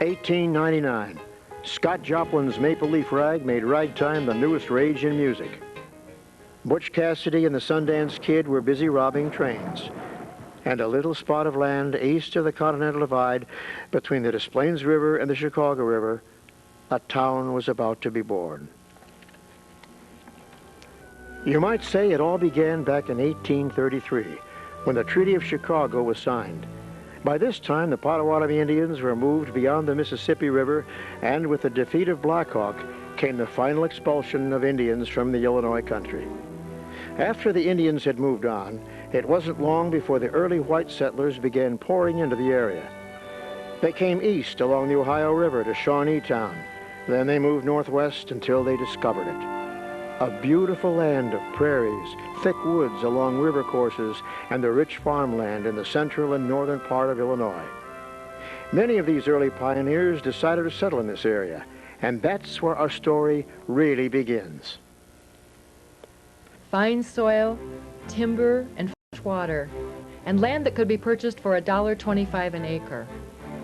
1899. Scott Joplin's Maple Leaf Rag made ragtime the newest rage in music. Butch Cassidy and the Sundance Kid were busy robbing trains. And a little spot of land east of the Continental Divide between the Des Plaines River and the Chicago River, a town was about to be born. You might say it all began back in 1833, when the Treaty of Chicago was signed. By this time, the Potawatomi Indians were moved beyond the Mississippi River, and with the defeat of Black Hawk came the final expulsion of Indians from the Illinois country. After the Indians had moved on, it wasn't long before the early white settlers began pouring into the area. They came east along the Ohio River to Shawneetown. Then they moved northwest until they discovered it. A beautiful land of prairies, thick woods along river courses, and the rich farmland in the central and northern part of Illinois. Many of these early pioneers decided to settle in this area, and that's where our story really begins. Fine soil, timber, and fresh water, and land that could be purchased for $1.25 an acre.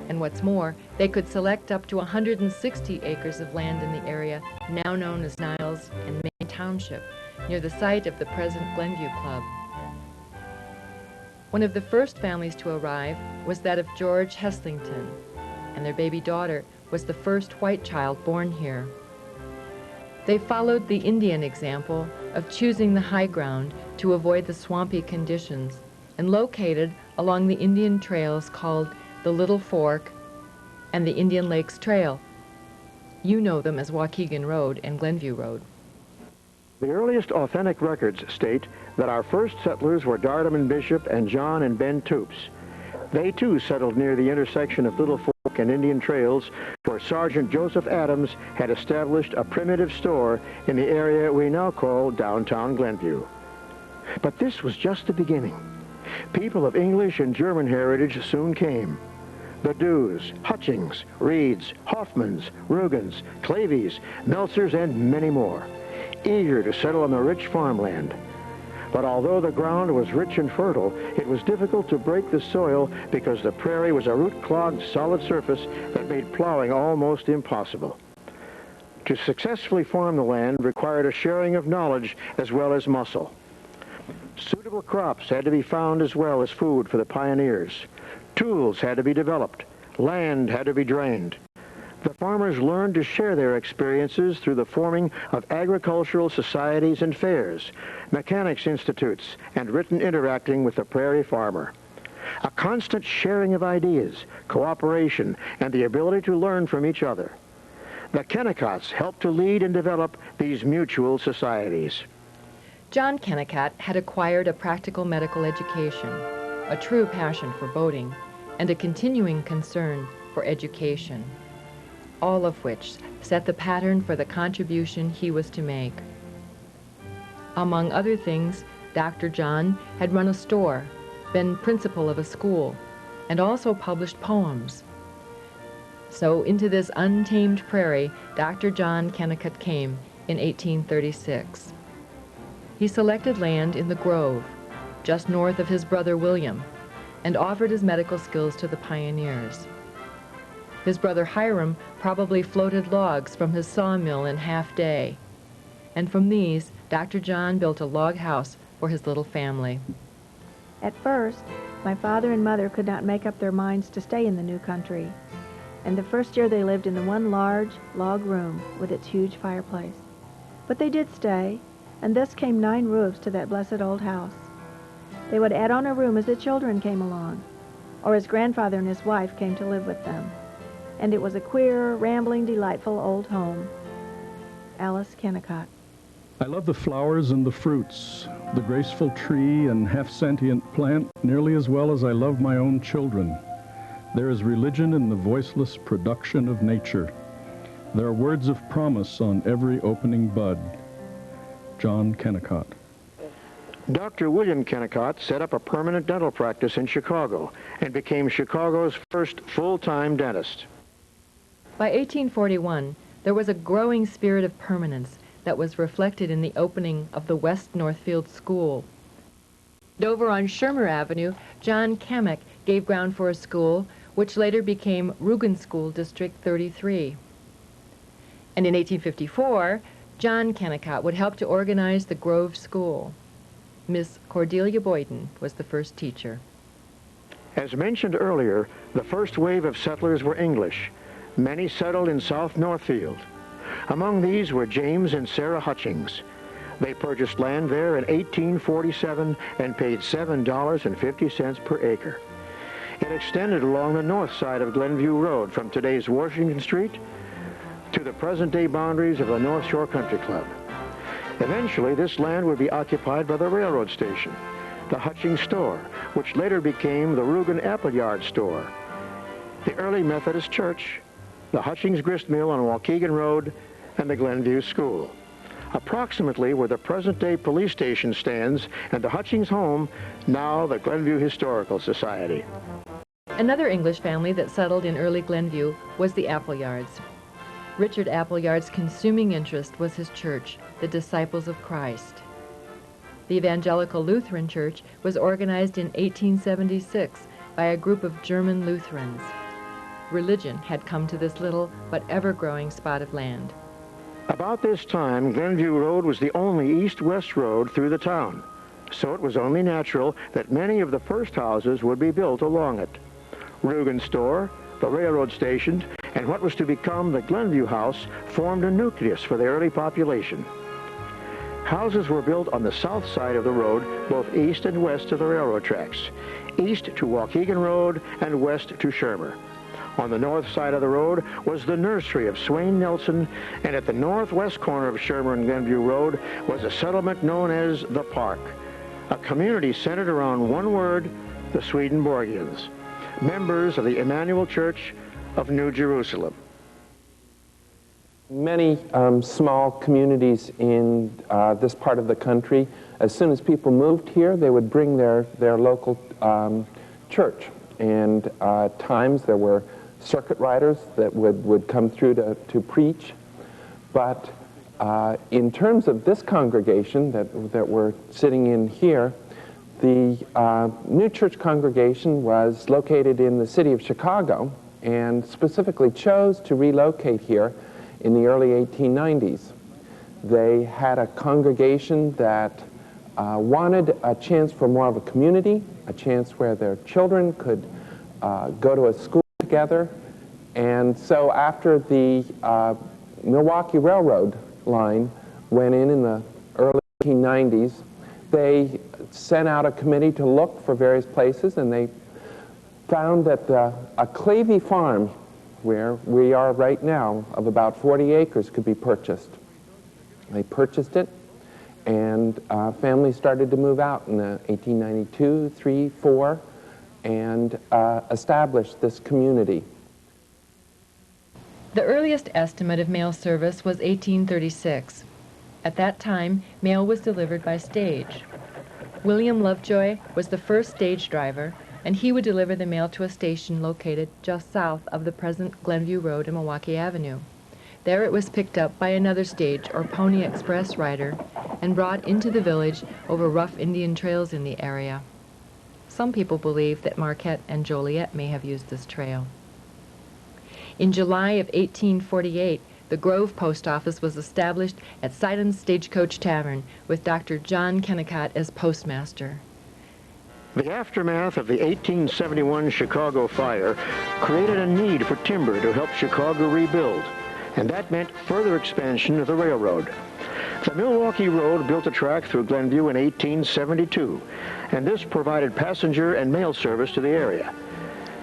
And what's more, they could select up to 160 acres of land in the area, now known as Niles and Main Township, near the site of the present Glenview Club. One of the first families to arrive was that of George Heslington, and their baby daughter was the first white child born here. They followed the Indian example of choosing the high ground to avoid the swampy conditions, and located along the Indian trails called the Little Fork and the Indian Lakes Trail. You know them as Waukegan Road and Glenview Road. The earliest authentic records state that our first settlers were Dardaman Bishop and John and Ben Toops. They too settled near the intersection of Little Fork and Indian Trails, where Sergeant Joseph Adams had established a primitive store in the area we now call downtown Glenview. But this was just the beginning. People of English and German heritage soon came. The Dews, Hutchings, Reeds, Hoffmans, Rugans, Clavies, Meltzers, and many more, eager to settle on the rich farmland. But although the ground was rich and fertile, it was difficult to break the soil because the prairie was a root-clogged solid surface that made plowing almost impossible. To successfully farm the land required a sharing of knowledge as well as muscle. Suitable crops had to be found as well as food for the pioneers. Tools had to be developed. Land had to be drained. The farmers learned to share their experiences through the forming of agricultural societies and fairs, mechanics institutes, and written interacting with the prairie farmer. A constant sharing of ideas, cooperation, and the ability to learn from each other. The Kennicotts helped to lead and develop these mutual societies. John Kennicott had acquired a practical medical education, a true passion for boating, and a continuing concern for education, all of which set the pattern for the contribution he was to make. Among other things, Dr. John had run a store, been principal of a school, and also published poems. So into this untamed prairie, Dr. John Kennicott came in 1836. He selected land in the Grove, just north of his brother William, and offered his medical skills to the pioneers. His brother Hiram probably floated logs from his sawmill in half-day, and from these, Dr. John built a log house for his little family. At first, my father and mother could not make up their minds to stay in the new country, and the first year they lived in the one large log room with its huge fireplace. But they did stay, and thus came 9 roofs to that blessed old house. They would add on a room as the children came along, or as grandfather and his wife came to live with them. And it was a queer, rambling, delightful old home. Alice Kennicott. I love the flowers and the fruits, the graceful tree and half-sentient plant nearly as well as I love my own children. There is religion in the voiceless production of nature. There are words of promise on every opening bud. John Kennicott. Dr. William Kennicott set up a permanent dental practice in Chicago and became Chicago's first full-time dentist. By 1841, there was a growing spirit of permanence that was reflected in the opening of the West Northfield School. And over on Shermer Avenue, John Kamek gave ground for a school which later became Rugen School District 33. And in 1854, John Kennicott would help to organize the Grove School. Miss Cordelia Boyden was the first teacher. As mentioned earlier, the first wave of settlers were English. Many settled in South Northfield. Among these were James and Sarah Hutchings. They purchased land there in 1847 and paid $7.50 per acre. It extended along the north side of Glenview Road from today's Washington Street to the present-day boundaries of the North Shore Country Club. Eventually, this land would be occupied by the railroad station, the Hutchings store, which later became the Rugen Appleyard store, the early Methodist Church, the Hutchings Grist Mill on Waukegan Road, and the Glenview School. Approximately where the present-day police station stands and the Hutchings home, now the Glenview Historical Society. Another English family that settled in early Glenview was the Appleyards. Richard Appleyard's consuming interest was his church, the Disciples of Christ. The Evangelical Lutheran Church was organized in 1876 by a group of German Lutherans. Religion had come to this little but ever-growing spot of land. About this time, Glenview Road was the only east-west road through the town, so it was only natural that many of the first houses would be built along it. Rugen Store, the railroad station, and what was to become the Glenview House formed a nucleus for the early population. Houses were built on the south side of the road, both east and west of the railroad tracks, east to Waukegan Road and west to Shermer. On the north side of the road was the nursery of Swain Nelson, and at the northwest corner of Shermer and Glenview Road was a settlement known as the Park, a community centered around one word, the Swedenborgians, members of the Emmanuel Church of New Jerusalem. Many small communities in this part of the country, as soon as people moved here, they would bring their local church. And at times there were circuit riders that would come through to preach. But in terms of this congregation that we're sitting in here, the New Church congregation was located in the city of Chicago and specifically chose to relocate here in the early 1890s. They had a congregation that wanted a chance for more of a community, a chance where their children could go to a school together. And so after the Milwaukee Railroad line went in the early 1890s, they sent out a committee to look for various places, and they found that a Clavey farm, where we are right now, of about 40 acres could be purchased. They purchased it, and families started to move out in 1892, 3, 4, and established this community. The earliest estimate of mail service was 1836. At that time, mail was delivered by stage. William Lovejoy was the first stage driver, and he would deliver the mail to a station located just south of the present Glenview Road and Milwaukee Avenue. There it was picked up by another stage or pony express rider and brought into the village over rough Indian trails in the area. Some people believe that Marquette and Joliet may have used this trail. In July of 1848, the Grove Post Office was established at Sidon's Stagecoach Tavern with Dr. John Kennicott as postmaster. The aftermath of the 1871 Chicago fire created a need for timber to help Chicago rebuild, and that meant further expansion of the railroad. The Milwaukee Road built a track through Glenview in 1872, and this provided passenger and mail service to the area.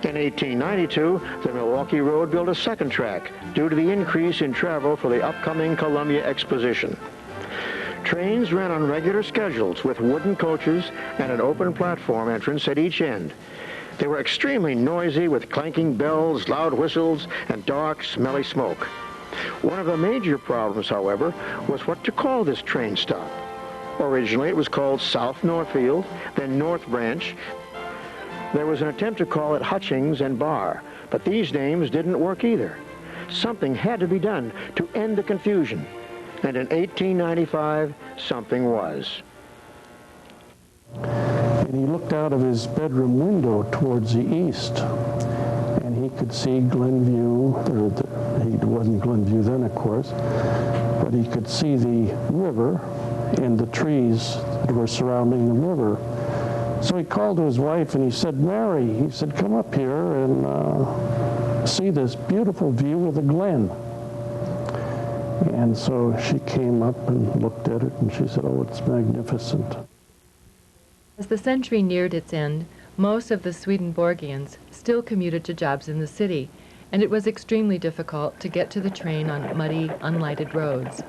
In 1892, the Milwaukee Road built a second track due to the increase in travel for the upcoming Columbia Exposition. Trains ran on regular schedules with wooden coaches and an open platform entrance at each end. They were extremely noisy with clanking bells, loud whistles, and dark, smelly smoke. One of the major problems, however, was what to call this train stop. Originally, it was called South Northfield, then North Branch. There was an attempt to call it Hutchings and Bar, but these names didn't work either. Something had to be done to end the confusion, and in 1895, something was. And he looked out of his bedroom window towards the east, and could see Glenview, he wasn't Glenview then, of course, but he could see the river and the trees that were surrounding the river. So he called to his wife and he said, "Mary," he said, "come up here and see this beautiful view of the Glen." And so she came up and looked at it and she said, "Oh, it's magnificent." As the century neared its end, most of the Swedenborgians still commuted to jobs in the city, and it was extremely difficult to get to the train on muddy, unlighted roads.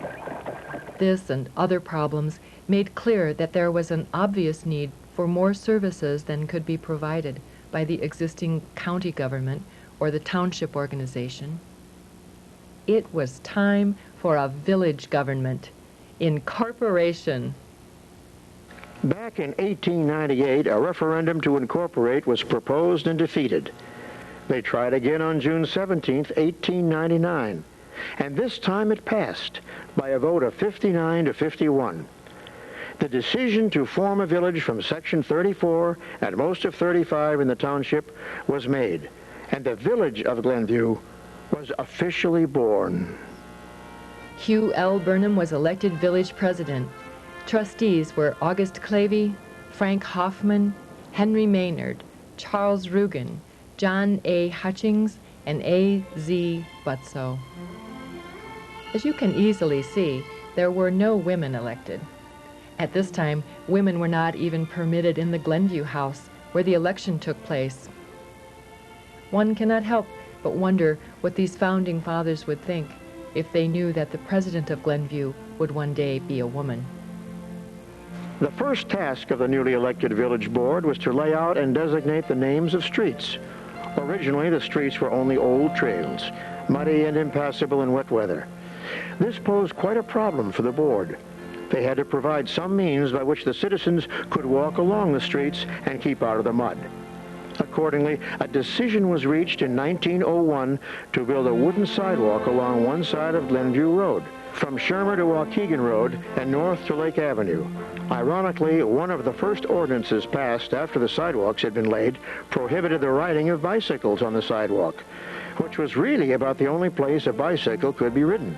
This and other problems made clear that there was an obvious need for more services than could be provided by the existing county government or the township organization. It was time for a village government, incorporation. Back in 1898, a referendum to incorporate was proposed and defeated. They tried again on June 17, 1899, and this time it passed by a vote of 59 to 51. The decision to form a village from Section 34 and most of 35 in the township was made, and the village of Glenview was officially born. Hugh L. Burnham was elected village president. Trustees were August Clavey, Frank Hoffman, Henry Maynard, Charles Rugen, John A. Hutchings, and A. Z. Butso. As you can easily see, there were no women elected. At this time, women were not even permitted in the Glenview house, where the election took place. One cannot help but wonder what these founding fathers would think if they knew that the president of Glenview would one day be a woman. The first task of the newly elected village board was to lay out and designate the names of streets. Originally, the streets were only old trails, muddy and impassable in wet weather. This posed quite a problem for the board. They had to provide some means by which the citizens could walk along the streets and keep out of the mud. Accordingly, a decision was reached in 1901 to build a wooden sidewalk along one side of Glenview Road, from Shermer to Waukegan Road and north to Lake Avenue. Ironically, one of the first ordinances passed after the sidewalks had been laid prohibited the riding of bicycles on the sidewalk, which was really about the only place a bicycle could be ridden.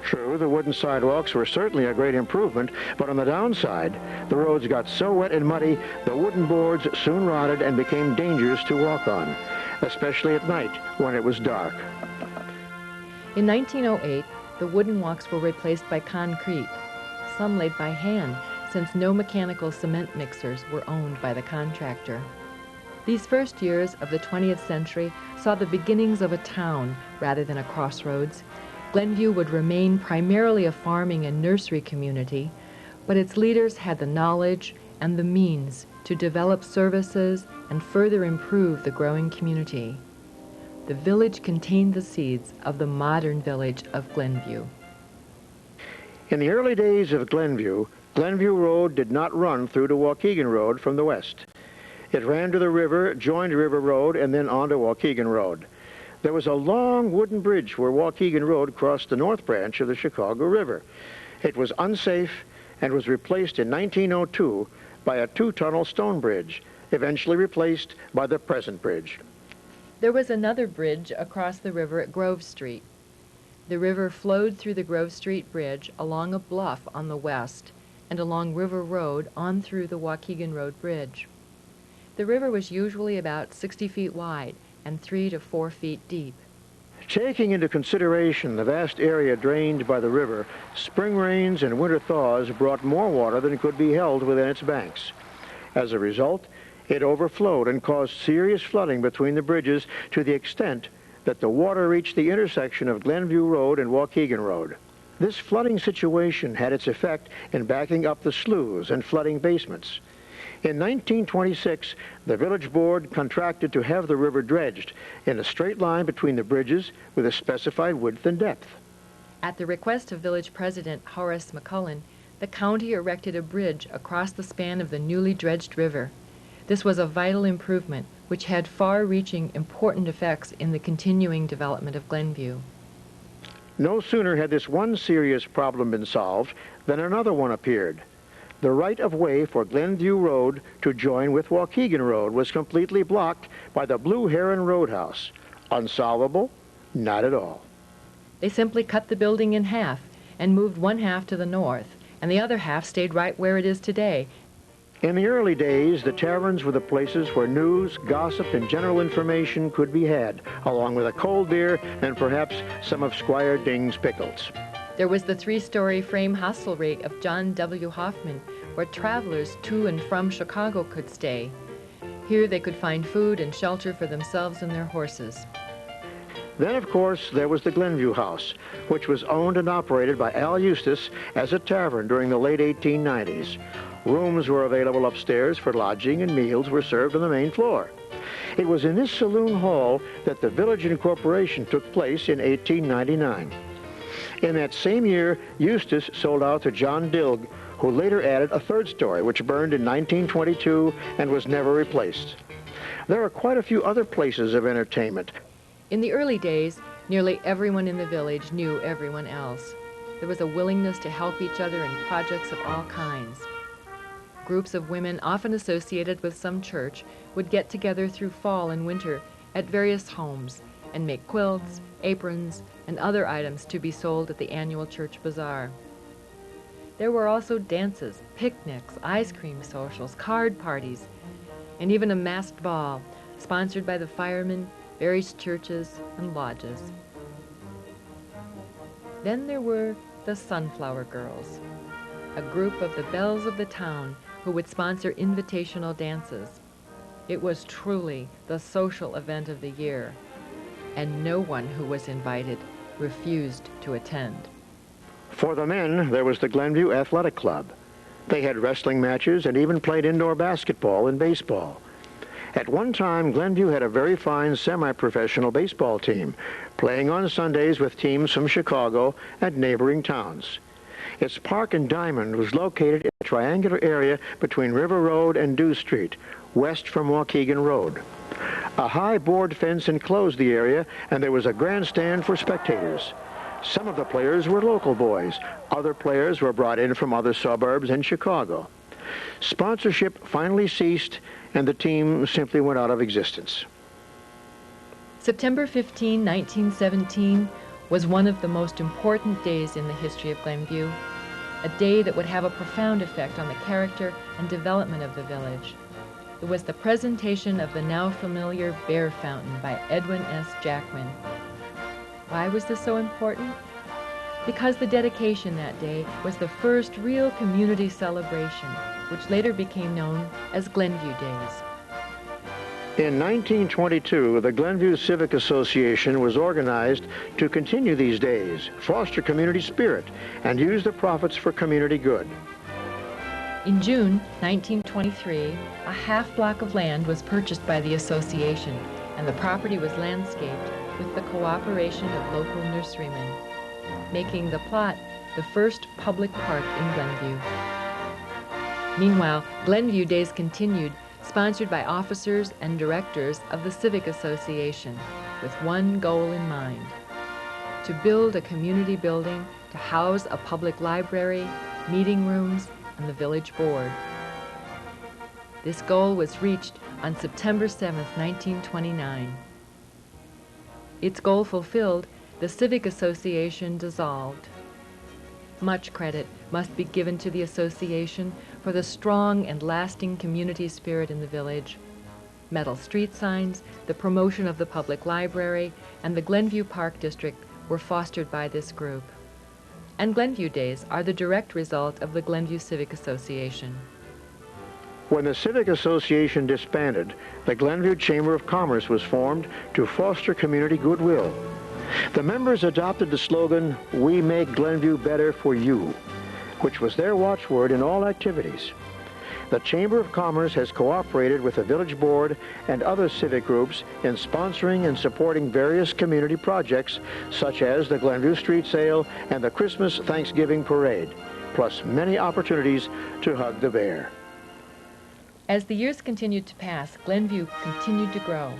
True, the wooden sidewalks were certainly a great improvement, but on the downside, the roads got so wet and muddy, the wooden boards soon rotted and became dangerous to walk on, especially at night when it was dark. In 1908, the wooden walks were replaced by concrete, some laid by hand, since no mechanical cement mixers were owned by the contractor. These first years of the 20th century saw the beginnings of a town rather than a crossroads. Glenview would remain primarily a farming and nursery community, but its leaders had the knowledge and the means to develop services and further improve the growing community. The village contained the seeds of the modern village of Glenview. In the early days of Glenview, Glenview Road did not run through to Waukegan Road from the west. It ran to the river, joined River Road, and then onto Waukegan Road. There was a long wooden bridge where Waukegan Road crossed the north branch of the Chicago River. It was unsafe and was replaced in 1902 by a two-tunnel stone bridge, eventually replaced by the present bridge. There was another bridge across the river at Grove Street. The river flowed through the Grove Street Bridge along a bluff on the west and along River Road on through the Waukegan Road Bridge. The river was usually about 60 feet wide and 3 to 4 feet deep. Taking into consideration the vast area drained by the river, spring rains and winter thaws brought more water than could be held within its banks. As a result, it overflowed and caused serious flooding between the bridges to the extent that the water reached the intersection of Glenview Road and Waukegan Road. This flooding situation had its effect in backing up the sloughs and flooding basements. In 1926, the village board contracted to have the river dredged in a straight line between the bridges with a specified width and depth. At the request of village president Horace McCullen, the county erected a bridge across the span of the newly dredged river. This was a vital improvement which had far-reaching important effects in the continuing development of Glenview. No sooner had this one serious problem been solved than another one appeared. The right-of-way for Glenview Road to join with Waukegan Road was completely blocked by the Blue Heron Roadhouse, Unsolvable? Not at all. They simply cut the building in half and moved one half to the north, and the other half stayed right where it is today. In the early days, the taverns were the places where news, gossip, and general information could be had, along with a cold beer and perhaps some of Squire Ding's pickles. There was the three-story frame hostelry of John W. Hoffman, where travelers to and from Chicago could stay. Here they could find food and shelter for themselves and their horses. Then, of course, there was the Glenview House, which was owned and operated by Al Eustace as a tavern during the late 1890s. Rooms were available upstairs for lodging, and meals were served on the main floor. It was in this saloon hall that the village incorporation took place in 1899. In that same year, Eustace sold out to John Dilg, who later added a third story, which burned in 1922 and was never replaced. There are quite a few other places of entertainment. In the early days, nearly everyone in the village knew everyone else. There was a willingness to help each other in projects of all kinds. Groups of women, often associated with some church, would get together through fall and winter at various homes and make quilts, aprons, and other items to be sold at the annual church bazaar. There were also dances, picnics, ice cream socials, card parties, and even a masked ball sponsored by the firemen, various churches, and lodges. Then there were the Sunflower Girls, a group of the belles of the town who would sponsor invitational dances. It was truly the social event of the year, and no one who was invited refused to attend. For the men, there was the Glenview Athletic Club. They had wrestling matches and even played indoor basketball and baseball. At one time, Glenview had a very fine semi-professional baseball team, playing on Sundays with teams from Chicago and neighboring towns. Its park and diamond was located in a triangular area between River Road and Dew Street, west from Waukegan Road. A high board fence enclosed the area, and there was a grandstand for spectators. Some of the players were local boys. Other players were brought in from other suburbs and Chicago. Sponsorship finally ceased, and the team simply went out of existence. September 15, 1917 was one of the most important days in the history of Glenview, a day that would have a profound effect on the character and development of the village. It was the presentation of the now familiar Bear Fountain by Edwin S. Jackman. Why was this so important? Because the dedication that day was the first real community celebration, which later became known as Glenview Days. In 1922, the Glenview Civic Association was organized to continue these days, foster community spirit, and use the profits for community good. In June 1923, a half block of land was purchased by the association, and the property was landscaped with the cooperation of local nurserymen, making the plot the first public park in Glenview. Meanwhile, Glenview Days continued, sponsored by officers and directors of the Civic Association, with one goal in mind: to build a community building to house a public library, meeting rooms, and the village board. This goal was reached on September 7, 1929. Its goal fulfilled, the Civic Association dissolved. Much credit must be given to the association for the strong and lasting community spirit in the village. Metal street signs, the promotion of the public library, and the Glenview Park District were fostered by this group. And Glenview Days are the direct result of the Glenview Civic Association. When the Civic Association disbanded, the Glenview Chamber of Commerce was formed to foster community goodwill. The members adopted the slogan, "We make Glenview better for you," which was their watchword in all activities. The Chamber of Commerce has cooperated with the Village Board and other civic groups in sponsoring and supporting various community projects, such as the Glenview Street Sale and the Christmas Thanksgiving Parade, plus many opportunities to hug the bear. As the years continued to pass, Glenview continued to grow.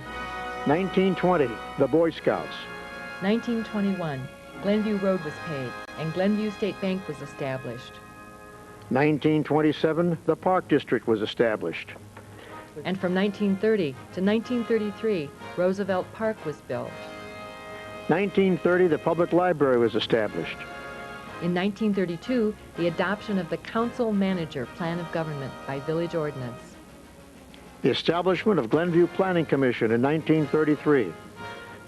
1920, the Boy Scouts. 1921, Glenview Road was paved, and Glenview State Bank was established. 1927, the Park District was established. And from 1930 to 1933, Roosevelt Park was built. 1930, the public library was established. In 1932, the adoption of the Council Manager Plan of Government by Village Ordinance. The establishment of Glenview Planning Commission in 1933.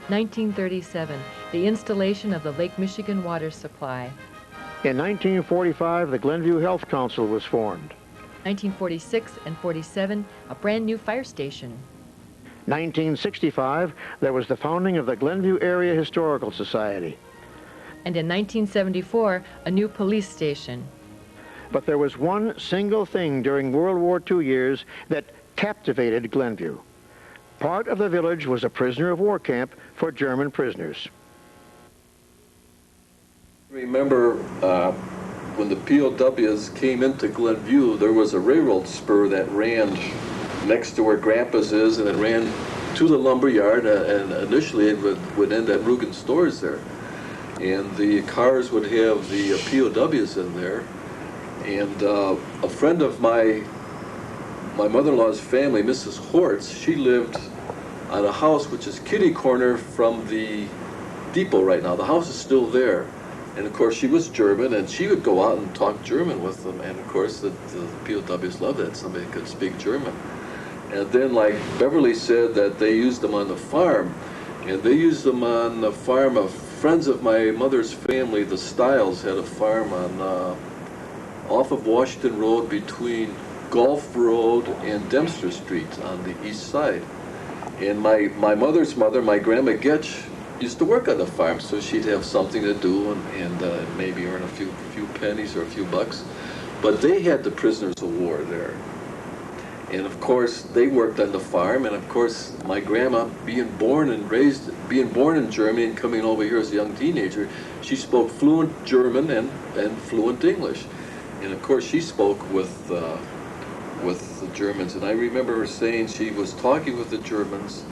1937, the installation of the Lake Michigan water supply. In 1945, the Glenview Health Council was formed. 1946 and 47, a brand new fire station. 1965, there was the founding of the Glenview Area Historical Society. And in 1974, a new police station. But there was one single thing during World War II years that captivated Glenview. Part of the village was a prisoner of war camp for German prisoners. Remember when the POWs came into Glenview, there was a railroad spur that ran next to where Grandpa's is, and it ran to the lumber yard, and initially it would end at Rugen Stores there. And the cars would have the POWs in there. And a friend of my mother-in-law's family, Mrs. Hortz, she lived on a house which is kitty corner from the depot right now. The house is still there. And of course she was German, and she would go out and talk German with them. And of course the POWs loved that somebody could speak German. And then, like Beverly said, that they used them on the farm. And they used them on the farm of friends of my mother's family. The Stiles had a farm on off of Washington Road between Gulf Road and Dempster Street on the east side. And my mother's mother, my Grandma Getch, used to work on the farm, so she'd have something to do and maybe earn a few pennies or a few bucks. But they had the prisoners of war there. And of course, they worked on the farm, and of course, my grandma, being born in Germany and coming over here as a young teenager, she spoke fluent German and fluent English. And of course, she spoke with the Germans. And I remember her saying she was talking with the Germans,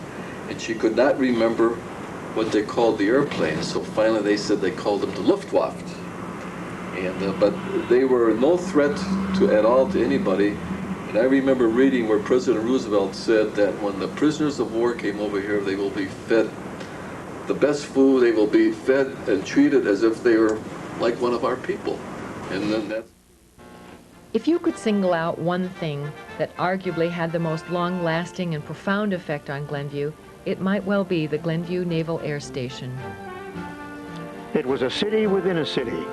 and she could not remember what they called the airplanes. So finally, they said they called them the Luftwaffe. And but they were no threat at all to anybody. And I remember reading where President Roosevelt said that when the prisoners of war came over here, they will be fed the best food. They will be fed and treated as if they were like one of our people. And then that's... If you could single out one thing that arguably had the most long-lasting and profound effect on Glenview, it might well be the Glenview Naval Air Station. It was a city within a city,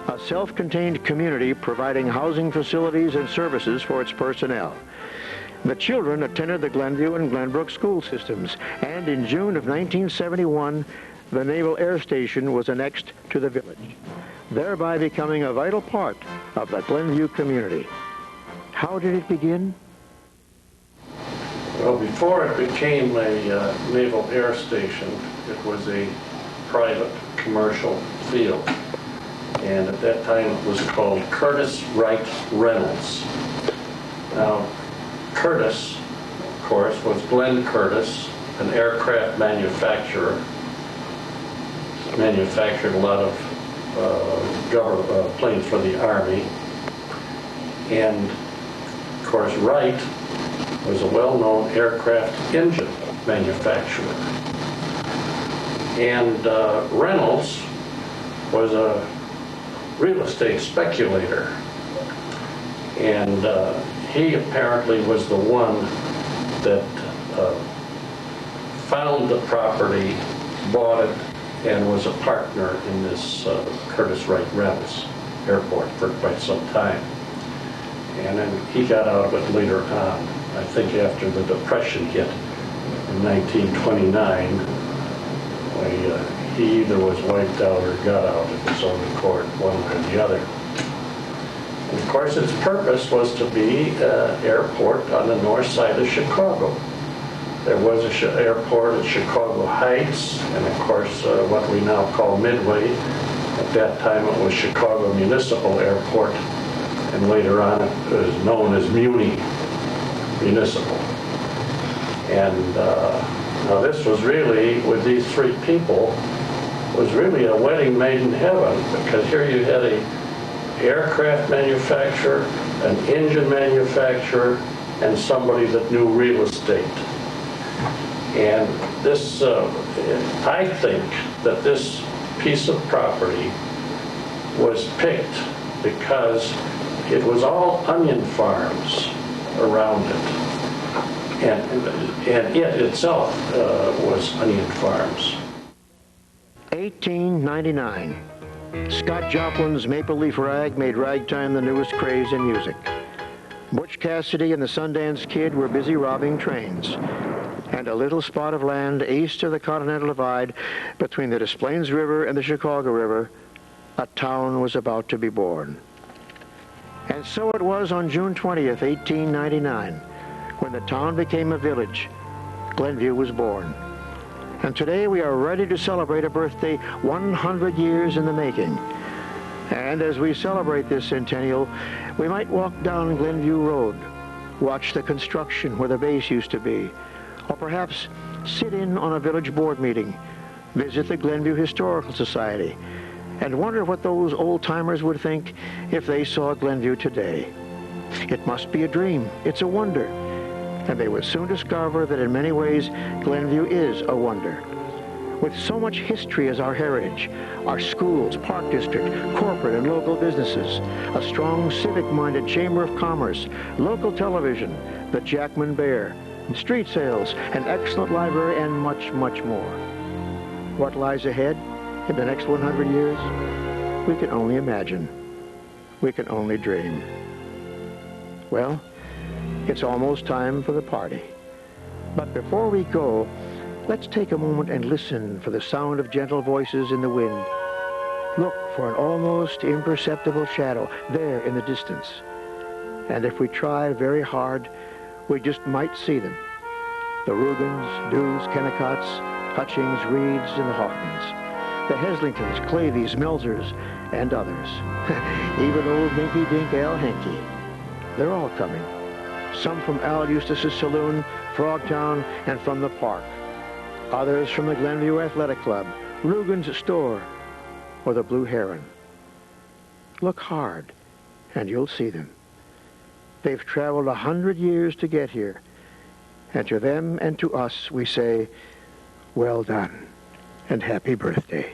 a self-contained community providing housing facilities and services for its personnel. The children attended the Glenview and Glenbrook school systems, and in June of 1971, the Naval Air Station was annexed to the village, thereby becoming a vital part of the Glenview community. How did it begin? Well, before it became a naval air station, it was a private commercial field. And at that time it was called Curtis Wright Reynolds. Now, Curtis, of course, was Glenn Curtis, an aircraft manufacturer. Manufactured a lot of planes for the Army. And of course, Wright was a well-known aircraft engine manufacturer. And Reynolds was a real estate speculator. And he apparently was the one that found the property, bought it, and was a partner in this Curtis Wright Reynolds Airport for quite some time. And then he got out of it later on. I think after the Depression hit in 1929, he either was wiped out or got out of his own accord, one way or the other. And of course, its purpose was to be an airport on the north side of Chicago. There was an airport at Chicago Heights, and of course, what we now call Midway. At that time, it was Chicago Municipal Airport, and later on, it was known as Muni Municipal. And now this was really, with these three people, was really a wedding made in heaven, because here you had an aircraft manufacturer, an engine manufacturer, and somebody that knew real estate. And this, I think that this piece of property was picked because it was all onion farms around it. And it itself was onion farms. 1899. Scott Joplin's Maple Leaf Rag made ragtime the newest craze in music. Butch Cassidy and the Sundance Kid were busy robbing trains. And a little spot of land east of the Continental Divide between the Des Plaines River and the Chicago River, a town was about to be born. And so it was on June 20th, 1899, when the town became a village. Glenview was born. And today we are ready to celebrate a birthday 100 years in the making. And as we celebrate this centennial, we might walk down Glenview Road, watch the construction where the base used to be, or perhaps sit in on a village board meeting, visit the Glenview Historical Society, and wonder what those old-timers would think if they saw Glenview today. It must be a dream. It's a wonder. And they would soon discover that in many ways, Glenview is a wonder. With so much history as our heritage, our schools, park district, corporate and local businesses, a strong civic-minded chamber of commerce, local television, the Jackman Bear, street sales, an excellent library, and much, much more. What lies ahead in the next 100 years? We can only imagine. We can only dream. Well, it's almost time for the party. But before we go, let's take a moment and listen for the sound of gentle voices in the wind. Look for an almost imperceptible shadow there in the distance. And if we try very hard, we just might see them. The Rugans, Dews, Kennicotts, Hutchings, Reeds, and the Hoffmans. The Heslingtons, Clavies, Melzers, and others. Even old Dinky Dink Al Henke. They're all coming. Some from Al Eustace's saloon, Frogtown, and from the park. Others from the Glenview Athletic Club, Rugen's store, or the Blue Heron. Look hard, and you'll see them. They've traveled 100 years to get here. And to them and to us, we say, well done and happy birthday.